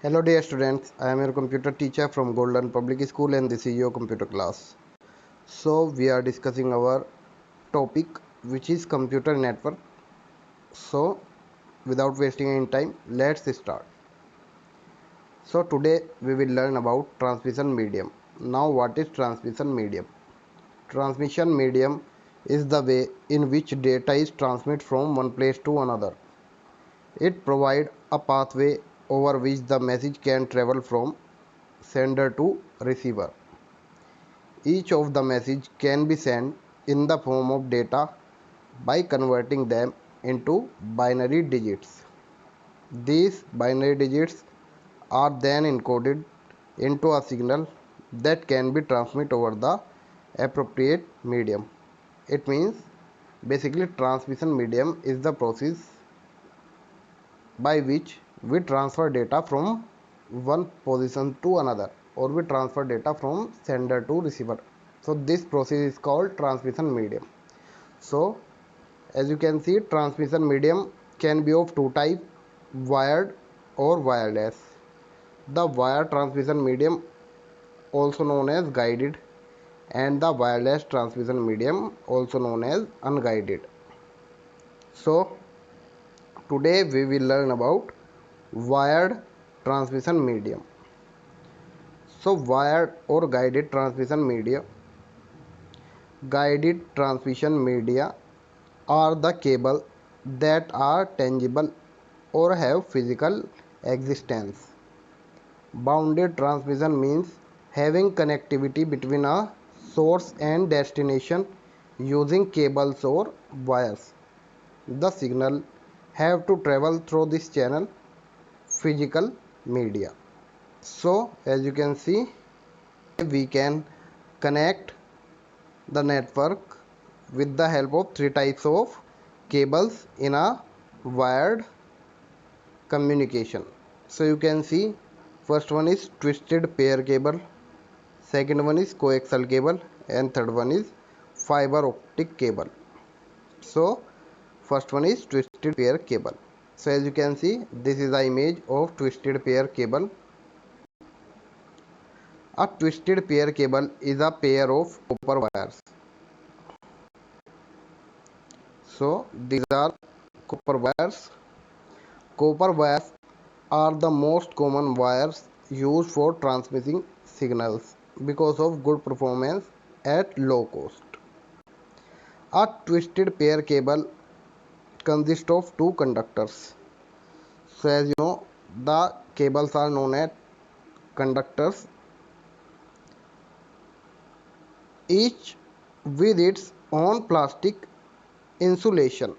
Hello dear students, I am your computer teacher from Golden Public School and this is your computer class. So we are discussing our topic which is computer network. So without wasting any time, let's start. So today we will learn about transmission medium. Now what is transmission medium? Transmission medium is the way in which data is transmitted from one place to another. It provides a pathway over which the message can travel from sender to receiver. Each of the message can be sent in the form of data by converting them into binary digits. These binary digits are then encoded into a signal that can be transmitted over the appropriate medium. It means basically transmission medium is the process by which we transfer data from one position to another, or we transfer data from sender to receiver. So this process is called transmission medium. So as you can see, transmission medium can be of two types, wired or wireless. The wired transmission medium, also known as guided, and the wireless transmission medium, also known as unguided. So today we will learn about wired transmission medium. So wired or guided transmission media are the cable that are tangible or have physical existence. Bounded transmission means having connectivity between a source and destination using cables or wires. The signal have to travel through this channel, physical media. So as you can see, we can connect the network with the help of three types of cables in a wired communication. So you can see, first one is twisted pair cable, second one is coaxial cable, and third one is fiber optic cable. So first one is twisted pair cable. So as you can see, this is the image of twisted pair cable. A twisted pair cable is a pair of copper wires. So these are copper wires. Copper wires are the most common wires used for transmitting signals because of good performance at low cost. A twisted pair cable consists of two conductors. So as you know, the cables are known as conductors, each with its own plastic insulation.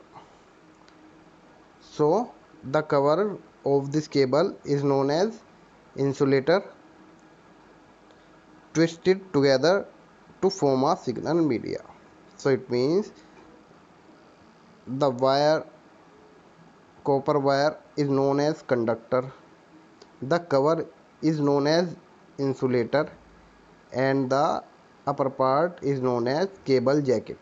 So the cover of this cable is known as insulator, twisted together to form a signal media. So it means the copper wire is known as conductor, the cover is known as insulator, and the upper part is known as cable jacket.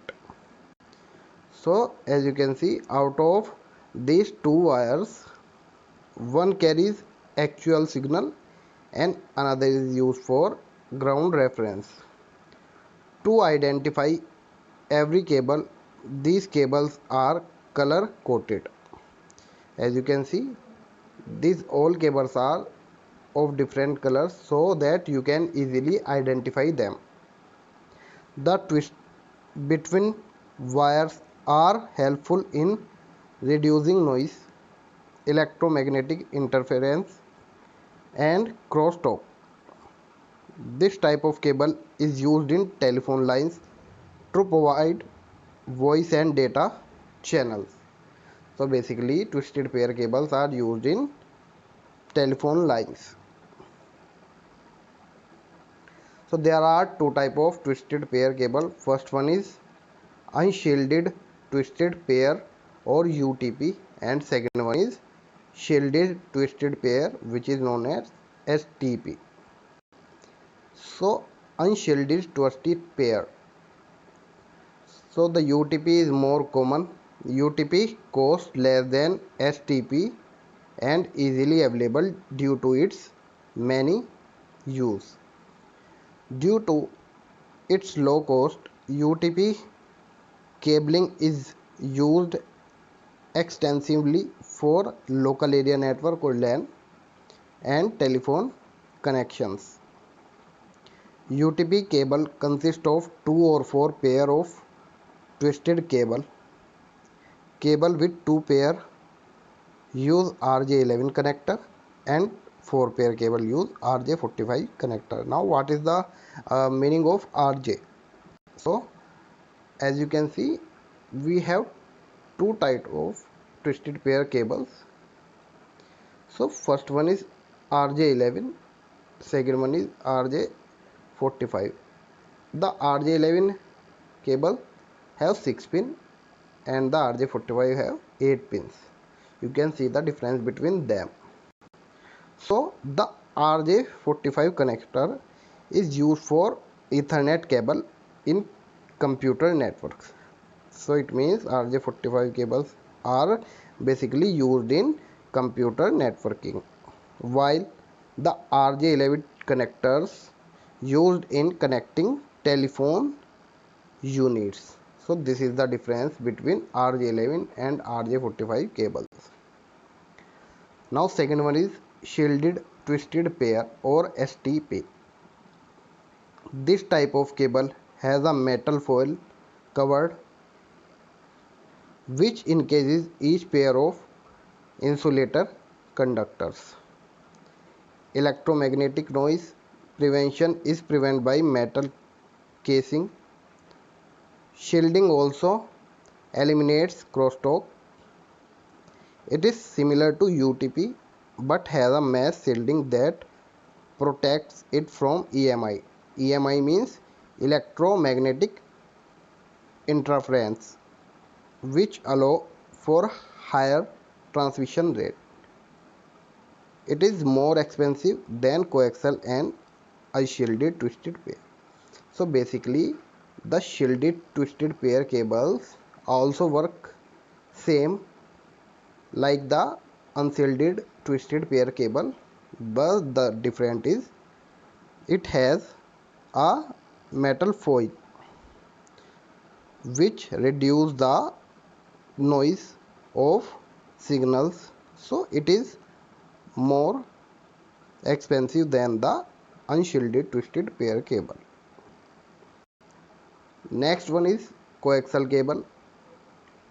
So as you can see, out of these two wires, one carries actual signal and another is used for ground reference. To identify every cable, these cables are color coded. As you can see, these all cables are of different colors so that you can easily identify them. The twist between wires are helpful in reducing noise, electromagnetic interference, and crosstalk. This type of cable is used in telephone lines to provide voice and data channels. So basically, twisted pair cables are used in telephone lines. So there are two type of twisted pair cable. First one is unshielded twisted pair or UTP, and second one is shielded twisted pair, which is known as STP. So unshielded twisted pair. So the UTP is more common. UTP costs less than STP and easily available due to its many use. Due to its low cost, UTP cabling is used extensively for local area network or LAN and telephone connections. UTP cable consists of 2 or 4 pair of twisted cable with 2 pair use RJ11 connector and 4 pair cable use RJ45 connector. Now what is the meaning of RJ? So as you can see, we have two type of twisted pair cables. So first one is RJ11, second one is RJ45. The RJ11 cable have 6 pin and the RJ45 have 8 pins. You can see the difference between them. So the RJ45 connector is used for Ethernet cable in computer networks. So it means RJ45 cables are basically used in computer networking, while the RJ11 connectors used in connecting telephone units. So this is the difference between RJ11 and RJ45 cables. Now second one is shielded twisted pair or STP. This type of cable has a metal foil covered which encases each pair of insulator conductors. Electromagnetic noise prevention is prevented by metal casing. Shielding also eliminates crosstalk. It is similar to UTP but has a mesh shielding that protects it from EMI. EMI means electromagnetic interference, which allow for higher transmission rate. It is more expensive than coaxial and unshielded twisted pair. So basically the shielded twisted pair cables also work same like the unshielded twisted pair cable, but the difference is it has a metal foil which reduce the noise of signals, so it is more expensive than the unshielded twisted pair cable. Next one is coaxial cable.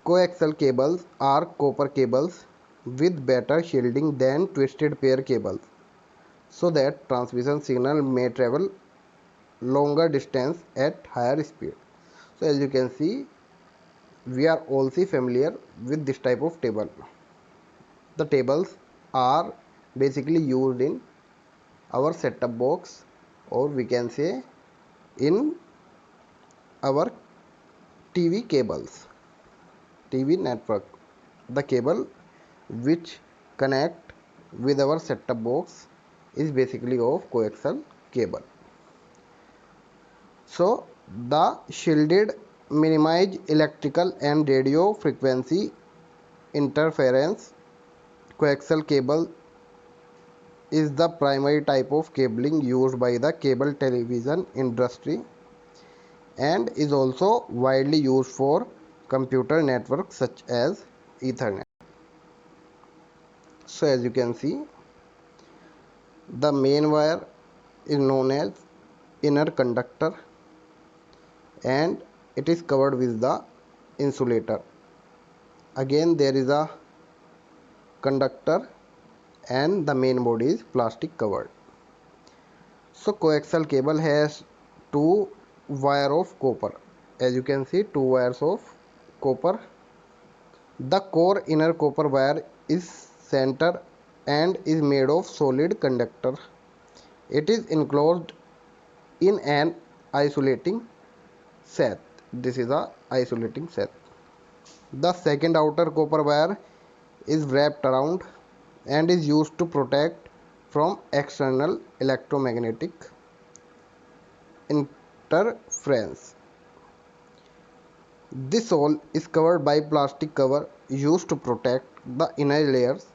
Coaxial cables are copper cables with better shielding than twisted pair cables, so that transmission signal may travel longer distance at higher speed. So as you can see, we are also familiar with this type of table. The tables are basically used in our set-top box, or we can say in our TV cables, TV network. The cable which connect with our set-top box is basically of coaxial cable. So the shielded minimize electrical and radio frequency interference. Coaxial cable is the primary type of cabling used by the cable television industry and is also widely used for computer networks such as Ethernet. So as you can see, the main wire is known as inner conductor and it is covered with the insulator. Again there is a conductor and the main body is plastic covered. So coaxial cable has two wire of copper. As you can see, two wires of copper. The core inner copper wire is center and is made of solid conductor. It is enclosed in an isolating sheath. This is a isolating sheath. The second outer copper wire is wrapped around and is used to protect from external electromagnetic interference. This hole is covered by plastic cover used to protect the inner layers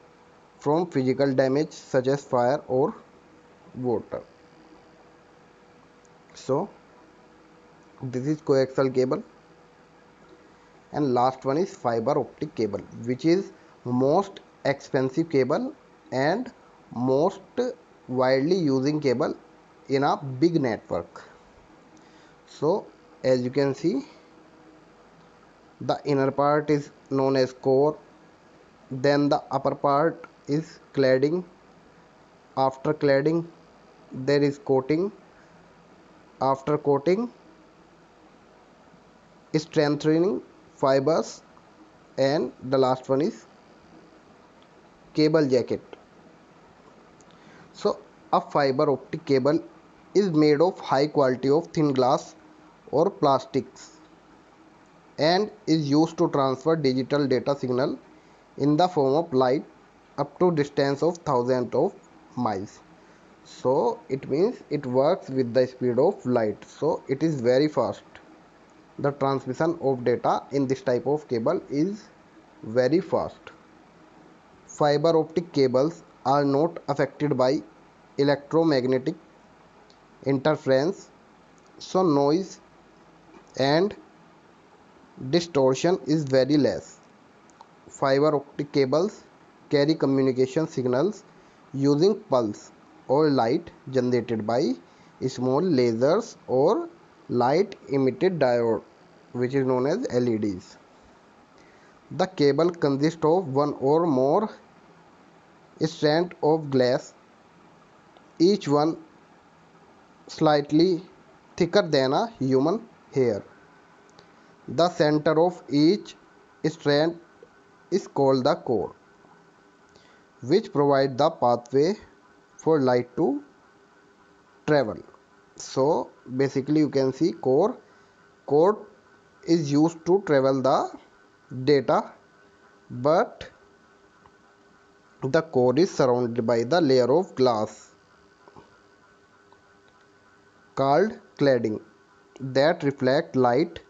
from physical damage such as fire or water. So this is coaxial cable, and last one is fiber optic cable, which is most expensive cable and most widely using cable in a big network. So as you can see, the inner part is known as core, then the upper part is cladding. After cladding there is coating. After coating, strengthening fibers, and the last one is cable jacket. So a fiber optic cable is made of high quality of thin glass or plastics and is used to transfer digital data signal in the form of light up to distance of thousands of miles. So it means it works with the speed of light, so it is very fast. The transmission of data in this type of cable is very fast. Fiber optic cables are not affected by electromagnetic interference, so noise and distortion is very less. Fiber optic cables carry communication signals using pulse or light generated by small lasers or light emitted diode, which is known as LEDs. The cable consists of one or more strands of glass, each one slightly thicker than a human hair. The center of each strand is called the core, which provides the pathway for light to travel. So basically you can see core is used to travel the data, but the core is surrounded by the layer of glass called cladding that reflect light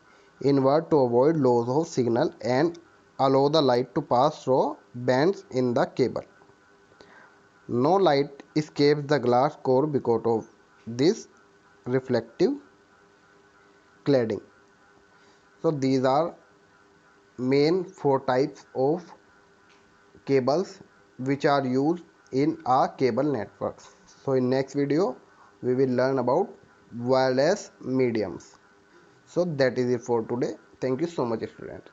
inward to avoid loss of signal and allow the light to pass through bands in the cable. No light escapes the glass core because of this reflective cladding. So these are main four types of cables which are used in our cable networks. So in next video we will learn about wireless mediums. So that is it for today. Thank you so much, student.